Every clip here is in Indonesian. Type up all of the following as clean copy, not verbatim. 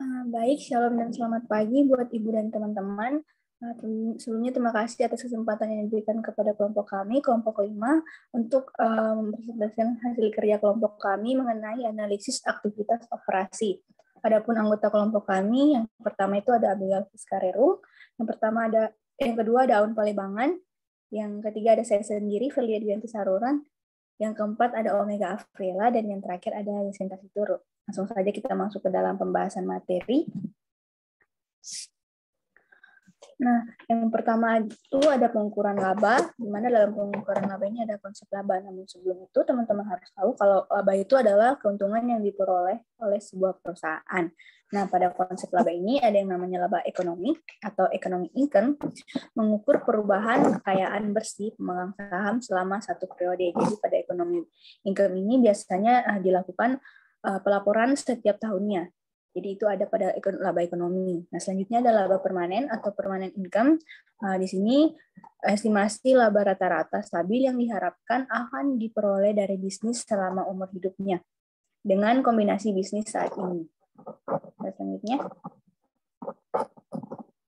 Baik, shalom dan selamat pagi buat Ibu dan teman-teman. Sebelumnya terima kasih atas kesempatan yang diberikan kepada kelompok kami, kelompok 5, untuk mempresentasikan hasil kerja kelompok kami mengenai analisis aktivitas operasi. Adapun anggota kelompok kami, yang pertama itu ada Abigail Fiskarerung, yang kedua ada Aun Palebangan, yang ketiga ada saya sendiri, Felia Dianti Saruran, yang keempat ada Omega Afriela, dan yang terakhir ada Yasinta Situru. Langsung saja kita masuk ke dalam pembahasan materi. Nah, yang pertama itu ada pengukuran laba, di mana dalam pengukuran laba ini ada konsep laba. Namun sebelum itu, teman-teman harus tahu kalau laba itu adalah keuntungan yang diperoleh oleh sebuah perusahaan. Nah, pada konsep laba ini ada yang namanya laba ekonomi atau economic income, mengukur perubahan kekayaan bersih pemegang saham selama satu periode. Jadi pada economic income ini biasanya dilakukan pelaporan setiap tahunnya. Jadi itu ada pada laba ekonomi. Nah, selanjutnya ada laba permanen atau permanent income. Di sini estimasi laba rata-rata stabil yang diharapkan akan diperoleh dari bisnis selama umur hidupnya dengan kombinasi bisnis saat ini.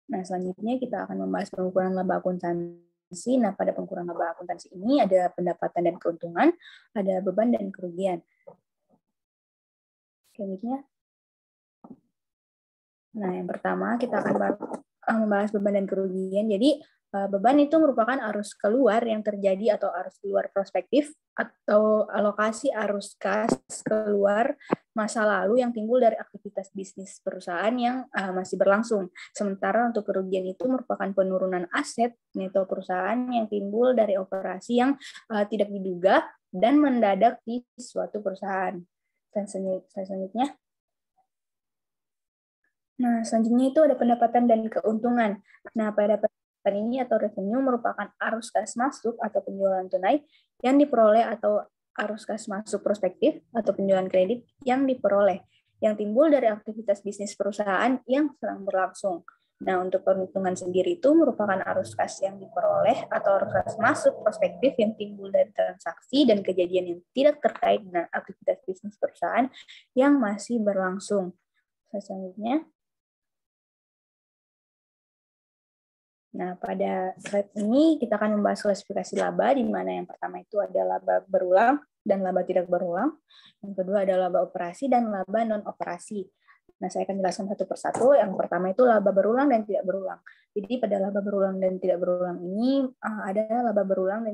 Nah, selanjutnya kita akan membahas pengukuran laba akuntansi. Nah, pada pengukuran laba akuntansi ini ada pendapatan dan keuntungan, ada beban dan kerugian. Selanjutnya, nah, yang pertama kita akan membahas beban dan kerugian. Jadi, beban itu merupakan arus keluar yang terjadi atau arus keluar prospektif atau alokasi arus kas keluar masa lalu yang timbul dari aktivitas bisnis perusahaan yang masih berlangsung. Sementara untuk kerugian itu merupakan penurunan aset neto perusahaan yang timbul dari operasi yang tidak diduga dan mendadak di suatu perusahaan. Dan selanjutnya, nah, selanjutnya itu ada pendapatan dan keuntungan. Nah, pada pendapatan ini atau revenue merupakan arus kas masuk atau penjualan tunai yang diperoleh atau arus kas masuk prospektif atau penjualan kredit yang diperoleh, yang timbul dari aktivitas bisnis perusahaan yang sedang berlangsung. Nah, untuk perhitungan sendiri itu merupakan arus kas yang diperoleh atau arus kas masuk prospektif yang timbul dari transaksi dan kejadian yang tidak terkait dengan aktivitas bisnis perusahaan yang masih berlangsung. Selanjutnya, nah, pada slide ini kita akan membahas klasifikasi laba, di mana yang pertama itu ada laba berulang dan laba tidak berulang. Yang kedua ada laba operasi dan laba non-operasi. Nah, saya akan jelaskan satu persatu. Yang pertama itu laba berulang dan tidak berulang. Jadi pada laba berulang dan tidak berulang ini ada laba berulang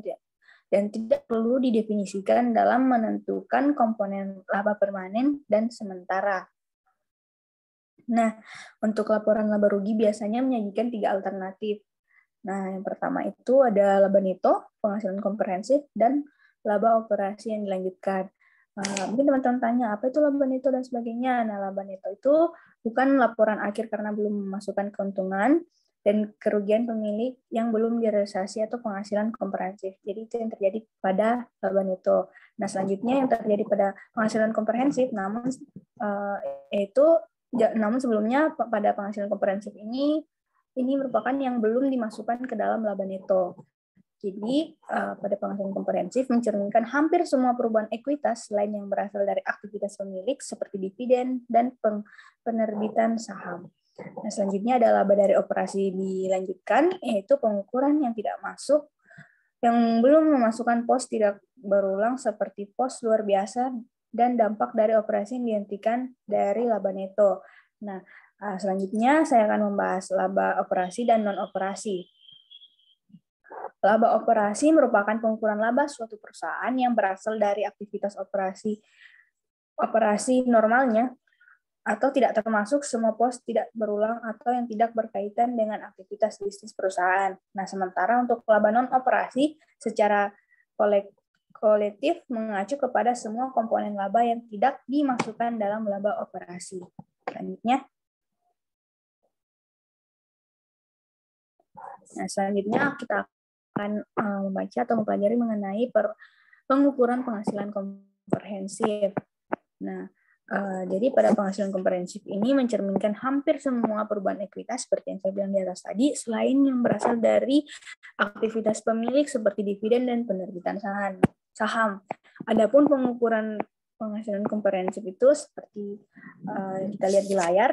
dan tidak perlu didefinisikan dalam menentukan komponen laba permanen dan sementara. Nah, untuk laporan laba rugi biasanya menyajikan 3 alternatif. Nah, yang pertama itu ada laba neto, penghasilan komprehensif, dan laba operasi yang dilanjutkan. Mungkin teman-teman tanya, apa itu laba neto dan sebagainya? Nah, laba neto itu bukan laporan akhir karena belum memasukkan keuntungan dan kerugian pemilik yang belum direalisasi atau penghasilan komprehensif. Jadi itu yang terjadi pada laba neto. Nah, selanjutnya yang terjadi pada penghasilan komprehensif, namun sebelumnya pada penghasilan komprehensif ini merupakan yang belum dimasukkan ke dalam laba neto. Jadi, pada penghasilan komprehensif mencerminkan hampir semua perubahan ekuitas selain yang berasal dari aktivitas pemilik seperti dividen dan penerbitan saham. Nah, selanjutnya ada laba dari operasi dilanjutkan, yaitu pengukuran yang tidak masuk, yang belum memasukkan pos tidak berulang seperti pos luar biasa dan dampak dari operasi yang dihentikan dari laba neto. Nah, selanjutnya saya akan membahas laba operasi dan non-operasi. Laba operasi merupakan pengukuran laba suatu perusahaan yang berasal dari aktivitas operasi normalnya atau tidak termasuk semua pos tidak berulang atau yang tidak berkaitan dengan aktivitas bisnis perusahaan. Nah, sementara untuk laba non-operasi secara kolektif mengacu kepada semua komponen laba yang tidak dimasukkan dalam laba operasi. Selanjutnya, kita akan membaca atau mempelajari mengenai pengukuran penghasilan komprehensif. Nah, jadi pada penghasilan komprehensif ini mencerminkan hampir semua perubahan ekuitas seperti yang saya bilang di atas tadi, selain yang berasal dari aktivitas pemilik seperti dividen dan penerbitan saham. Adapun pengukuran penghasilan komprehensif itu seperti kita lihat di layar,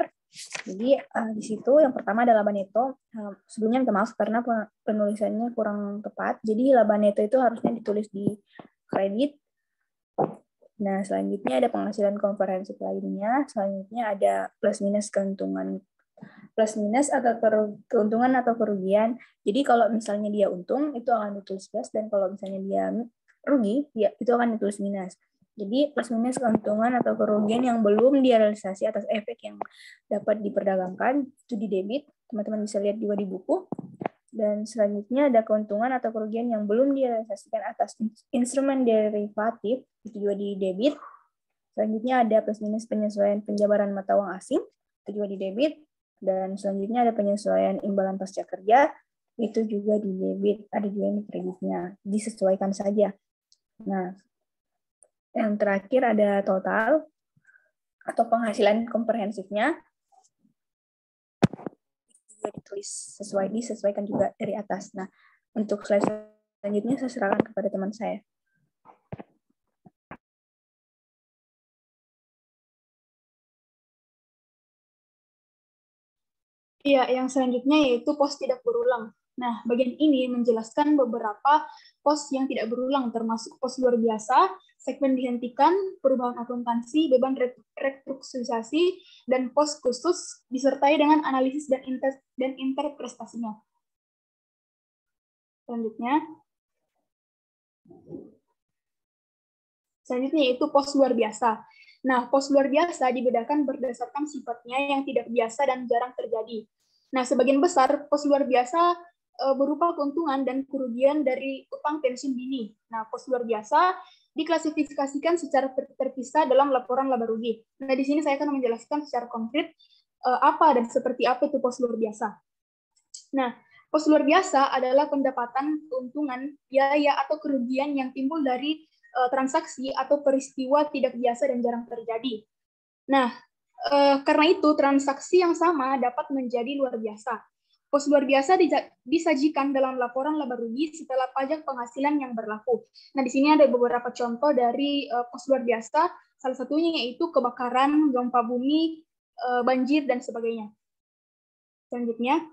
Jadi di situ yang pertama ada laba neto. Sebelumnya minta maaf karena penulisannya kurang tepat. Jadi laba neto itu harusnya ditulis di kredit. Nah, selanjutnya ada penghasilan komprehensif lainnya. Selanjutnya ada plus minus keuntungan, plus minus atau keuntungan atau kerugian. Jadi kalau misalnya dia untung itu akan ditulis plus, dan kalau misalnya dia rugi ya itu akan ditulis minus. Jadi plus minus keuntungan atau kerugian yang belum direalisasi atas efek yang dapat diperdagangkan itu di debit. Teman-teman bisa lihat juga di buku. Dan selanjutnya ada keuntungan atau kerugian yang belum direalisasikan atas instrumen derivatif, itu juga di debit. Selanjutnya ada plus minus penyesuaian penjabaran mata uang asing, itu juga di debit. Dan selanjutnya ada penyesuaian imbalan pasca kerja, itu juga di debit. Ada juga yang di kreditnya, disesuaikan saja. Nah, yang terakhir ada total atau penghasilan komprehensifnya, juga disesuaikan juga dari atas. Nah, untuk slide selanjutnya saya serahkan kepada teman saya. Iya, yang selanjutnya yaitu pos tidak berulang. Nah, bagian ini menjelaskan beberapa pos yang tidak berulang, termasuk pos luar biasa, segmen dihentikan, perubahan akuntansi, beban restrukturisasi, dan pos khusus disertai dengan analisis dan interpretasinya. Selanjutnya yaitu pos luar biasa. Nah, pos luar biasa dibedakan berdasarkan sifatnya yang tidak biasa dan jarang terjadi. Nah, sebagian besar pos luar biasa berupa keuntungan dan kerugian dari utang pensiun dini. Nah, pos luar biasa diklasifikasikan secara terpisah dalam laporan laba rugi. Nah, di sini saya akan menjelaskan secara konkret apa dan seperti apa itu pos luar biasa. Nah, pos luar biasa adalah pendapatan, keuntungan, biaya atau kerugian yang timbul dari transaksi atau peristiwa tidak biasa dan jarang terjadi. Nah, karena itu transaksi yang sama dapat menjadi luar biasa. Pos luar biasa disajikan dalam laporan laba rugi setelah pajak penghasilan yang berlaku. Nah, di sini ada beberapa contoh dari pos luar biasa. Salah satunya yaitu kebakaran, gempa bumi, banjir, dan sebagainya. Selanjutnya,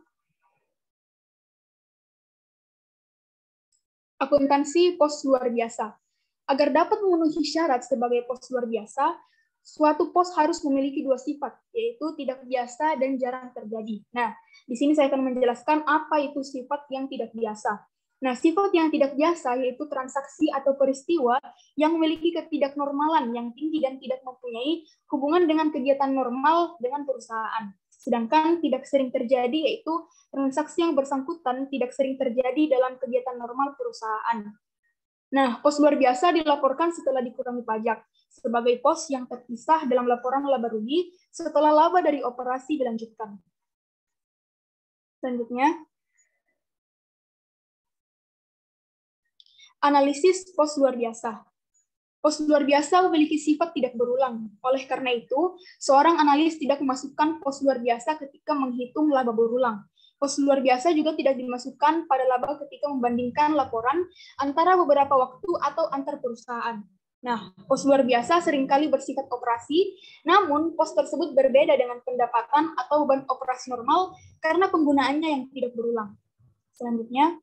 akuntansi pos luar biasa. Agar dapat memenuhi syarat sebagai pos luar biasa, suatu pos harus memiliki dua sifat, yaitu tidak biasa dan jarang terjadi. Nah, di sini saya akan menjelaskan apa itu sifat yang tidak biasa. Nah, sifat yang tidak biasa yaitu transaksi atau peristiwa yang memiliki ketidaknormalan yang tinggi dan tidak mempunyai hubungan dengan kegiatan normal dengan perusahaan. Sedangkan tidak sering terjadi yaitu transaksi yang bersangkutan tidak sering terjadi dalam kegiatan normal perusahaan. Nah, pos luar biasa dilaporkan setelah dikurangi pajak sebagai pos yang terpisah dalam laporan laba rugi setelah laba dari operasi dilanjutkan. Selanjutnya, analisis pos luar biasa. Pos luar biasa memiliki sifat tidak berulang. Oleh karena itu, seorang analis tidak memasukkan pos luar biasa ketika menghitung laba berulang. Pos luar biasa juga tidak dimasukkan pada laba ketika membandingkan laporan antara beberapa waktu atau antar perusahaan. Nah, pos luar biasa seringkali bersifat operasi, namun pos tersebut berbeda dengan pendapatan atau beban operasi normal karena penggunaannya yang tidak berulang. Selanjutnya,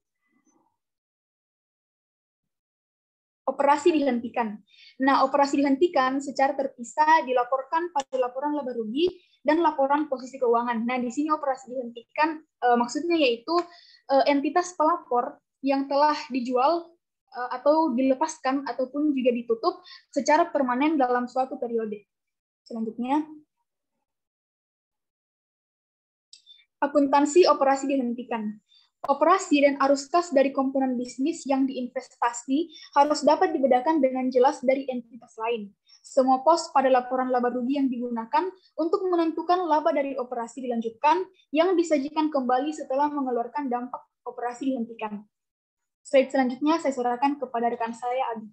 operasi dihentikan. Nah, operasi dihentikan secara terpisah dilaporkan pada laporan laba rugi dan laporan posisi keuangan. Nah, di sini operasi dihentikan maksudnya yaitu entitas pelapor yang telah dijual atau dilepaskan ataupun juga ditutup secara permanen dalam suatu periode. Selanjutnya, akuntansi operasi dihentikan. Operasi dan arus kas dari komponen bisnis yang diinvestasi harus dapat dibedakan dengan jelas dari entitas lain. Semua pos pada laporan laba rugi yang digunakan untuk menentukan laba dari operasi dilanjutkan yang disajikan kembali setelah mengeluarkan dampak operasi dihentikan. Slide selanjutnya saya serahkan kepada rekan saya, Adi.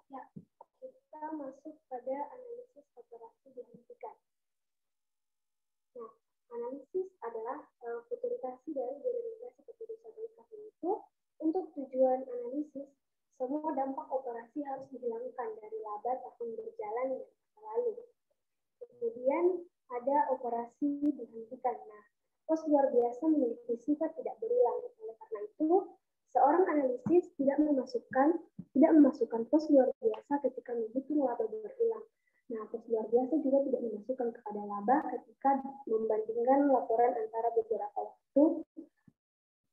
Ya, kita masuk pada analisis operasi dihentikan. Nah, analisis adalah futurisasi dari derivatif seperti disebutkan itu. Untuk tujuan analisis, semua dampak operasi harus dihilangkan dari laba tahun berjalan yang lalu. Kemudian ada operasi dihentikan. Nah, pos luar biasa memiliki sifat tidak berulang. Oleh karena itu, seorang analisis tidak memasukkan pos luar biasa ketika menghitung laba berulang. Nah, pos luar biasa juga tidak dimasukkan kepada laba ketika membandingkan laporan antara beberapa waktu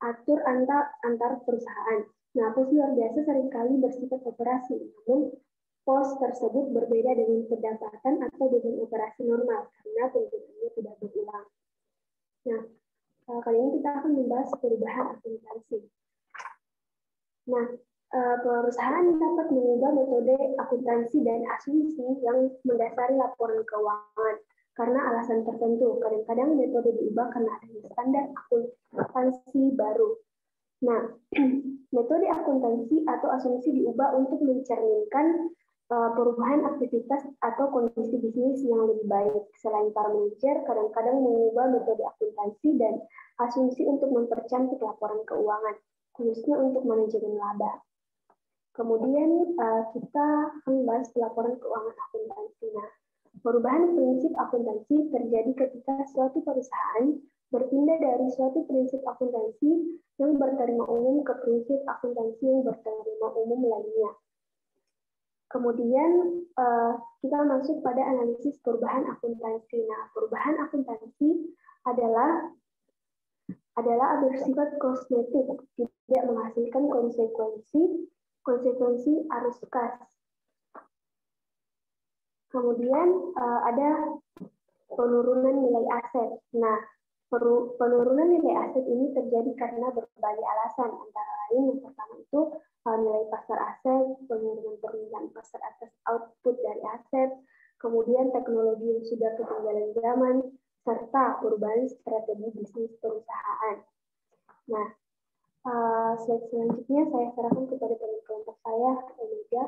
atur antar perusahaan. Nah, pos luar biasa seringkali bersifat operasi, namun pos tersebut berbeda dengan pendapatan atau dengan operasi normal karena penggunaannya tidak berulang. Nah, kali ini kita akan membahas perubahan akuntansi. Nah, perusahaan dapat mengubah metode akuntansi dan asumsi yang mendasari laporan keuangan karena alasan tertentu. Kadang-kadang metode diubah karena adanya standar akuntansi baru. Nah, metode akuntansi atau asumsi diubah untuk mencerminkan perubahan aktivitas atau kondisi bisnis yang lebih baik. Selain para manajer, kadang-kadang mengubah metode akuntansi dan asumsi untuk mempercantik laporan keuangan, khususnya untuk manajemen laba. Kemudian kita akan membahas pelaporan keuangan akuntansi. Nah, perubahan prinsip akuntansi terjadi ketika suatu perusahaan berpindah dari suatu prinsip akuntansi yang berterima umum ke prinsip akuntansi yang berterima umum lainnya. Kemudian kita masuk pada analisis perubahan akuntansi. Nah, perubahan akuntansi adalah bersifat kosmetik, tidak menghasilkan konsekuensi arus kas. Kemudian ada penurunan nilai aset. Nah, penurunan nilai aset ini terjadi karena berbagai alasan, antara lain yang pertama itu nilai pasar aset, penurunan permintaan pasar atas output dari aset, kemudian teknologi yang sudah ketinggalan zaman, serta perubahan strategi bisnis perusahaan. Nah, slide selanjutnya saya serahkan kepada teman kelompok saya, Omega.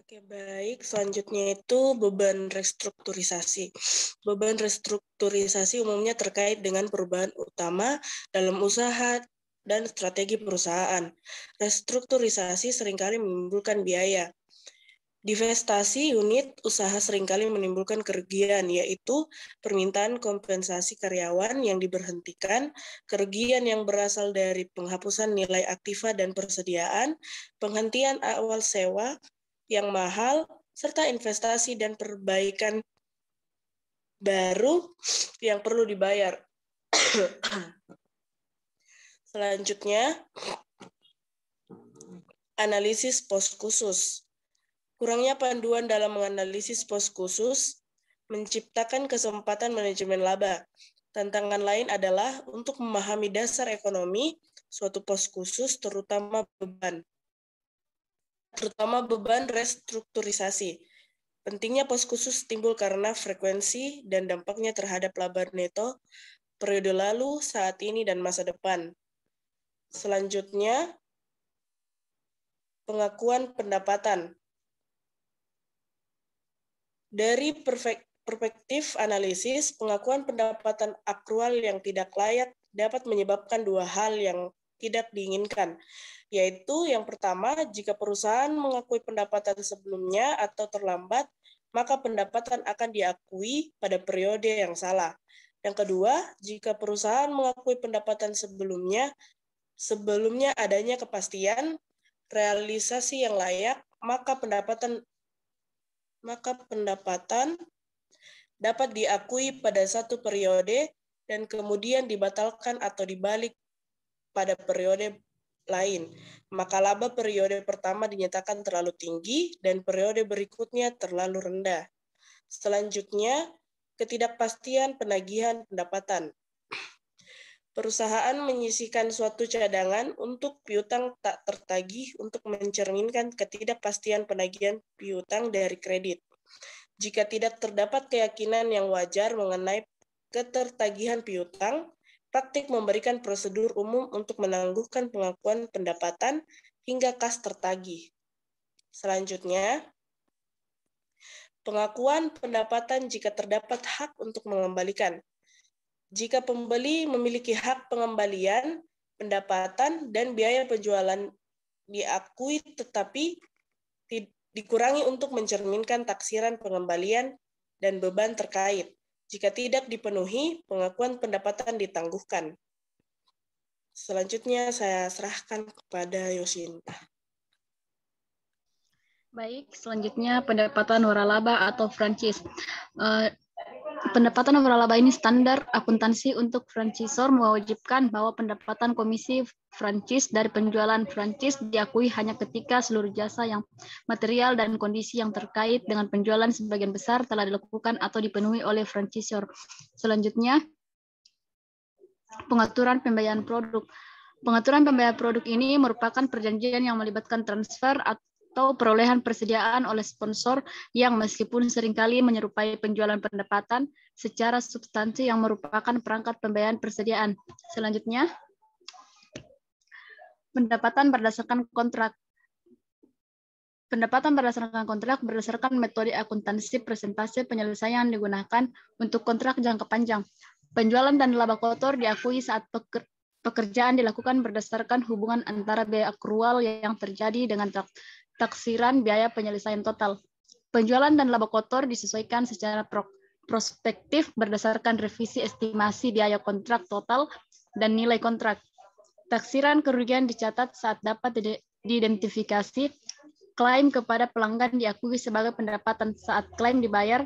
Oke, baik. Selanjutnya itu beban restrukturisasi. Beban restrukturisasi umumnya terkait dengan perubahan utama dalam usaha dan strategi perusahaan. Restrukturisasi seringkali menimbulkan biaya. Divestasi unit usaha seringkali menimbulkan kerugian, yaitu permintaan kompensasi karyawan yang diberhentikan, kerugian yang berasal dari penghapusan nilai aktiva dan persediaan, penghentian awal sewa yang mahal, serta investasi dan perbaikan baru yang perlu dibayar. Selanjutnya, analisis pos khusus. Kurangnya panduan dalam menganalisis pos khusus menciptakan kesempatan manajemen laba. Tantangan lain adalah untuk memahami dasar ekonomi suatu pos khusus, terutama beban restrukturisasi. Pentingnya pos khusus timbul karena frekuensi dan dampaknya terhadap laba neto periode lalu, saat ini, dan masa depan. Selanjutnya, pengakuan pendapatan. Dari perspektif analisis, pengakuan pendapatan akrual yang tidak layak dapat menyebabkan dua hal yang tidak diinginkan, yaitu yang pertama, jika perusahaan mengakui pendapatan sebelumnya atau terlambat, maka pendapatan akan diakui pada periode yang salah. Yang kedua, jika perusahaan mengakui pendapatan sebelumnya adanya kepastian realisasi yang layak, maka pendapatan dapat diakui pada satu periode dan kemudian dibatalkan atau dibalik pada periode lain. Maka laba periode pertama dinyatakan terlalu tinggi dan periode berikutnya terlalu rendah. Selanjutnya, ketidakpastian penagihan pendapatan. Perusahaan menyisihkan suatu cadangan untuk piutang tak tertagih untuk mencerminkan ketidakpastian penagihan piutang dari kredit. Jika tidak terdapat keyakinan yang wajar mengenai ketertagihan piutang, praktik memberikan prosedur umum untuk menangguhkan pengakuan pendapatan hingga kas tertagih. Selanjutnya, pengakuan pendapatan jika terdapat hak untuk mengembalikan. Jika pembeli memiliki hak pengembalian, pendapatan, dan biaya penjualan diakui tetapi dikurangi untuk mencerminkan taksiran pengembalian dan beban terkait. Jika tidak dipenuhi, pengakuan pendapatan ditangguhkan. Selanjutnya saya serahkan kepada Yosinta. Baik, selanjutnya pendapatan waralaba atau franchise. Pendapatan waralaba ini standar akuntansi untuk franchisor mewajibkan bahwa pendapatan komisi franchise dari penjualan franchise diakui hanya ketika seluruh jasa yang material dan kondisi yang terkait dengan penjualan sebagian besar telah dilakukan atau dipenuhi oleh franchisor. Selanjutnya, pengaturan pembayaran produk. Pengaturan pembayaran produk ini merupakan perjanjian yang melibatkan transfer atau perolehan persediaan oleh sponsor yang meskipun seringkali menyerupai penjualan pendapatan secara substansi yang merupakan perangkat pembayaran persediaan. Selanjutnya, pendapatan berdasarkan kontrak. Pendapatan berdasarkan kontrak berdasarkan metode akuntansi presentasi penyelesaian digunakan untuk kontrak jangka panjang. Penjualan dan laba kotor diakui saat pekerjaan dilakukan berdasarkan hubungan antara biaya akrual yang terjadi dengan taksiran biaya penyelesaian total. Penjualan dan laba kotor disesuaikan secara prospektif berdasarkan revisi estimasi biaya kontrak total dan nilai kontrak. Taksiran kerugian dicatat saat dapat diidentifikasi. Klaim kepada pelanggan diakui sebagai pendapatan saat klaim dibayar.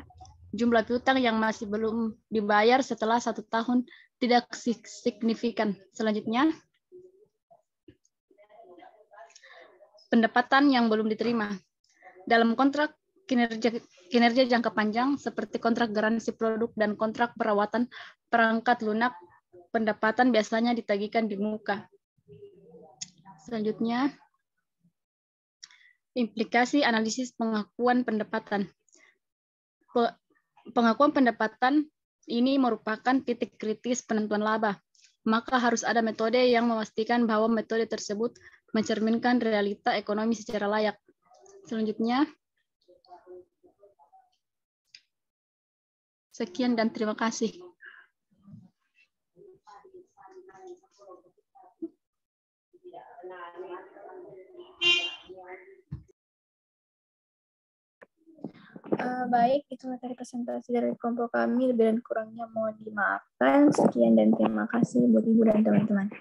Jumlah piutang yang masih belum dibayar setelah 1 tahun tidak signifikan. Selanjutnya, pendapatan yang belum diterima. Dalam kontrak kinerja jangka panjang seperti kontrak garansi produk dan kontrak perawatan perangkat lunak, pendapatan biasanya ditagihkan di muka. Selanjutnya, implikasi analisis pengakuan pendapatan. Pengakuan pendapatan ini merupakan titik kritis penentuan laba. Maka harus ada metode yang memastikan bahwa metode tersebut mencerminkan realita ekonomi secara layak. Selanjutnya, sekian dan terima kasih. Baik, itu materi presentasi dari kelompok kami. Lebih dan kurangnya mohon dimaafkan. Sekian dan terima kasih buat Ibu dan teman-teman.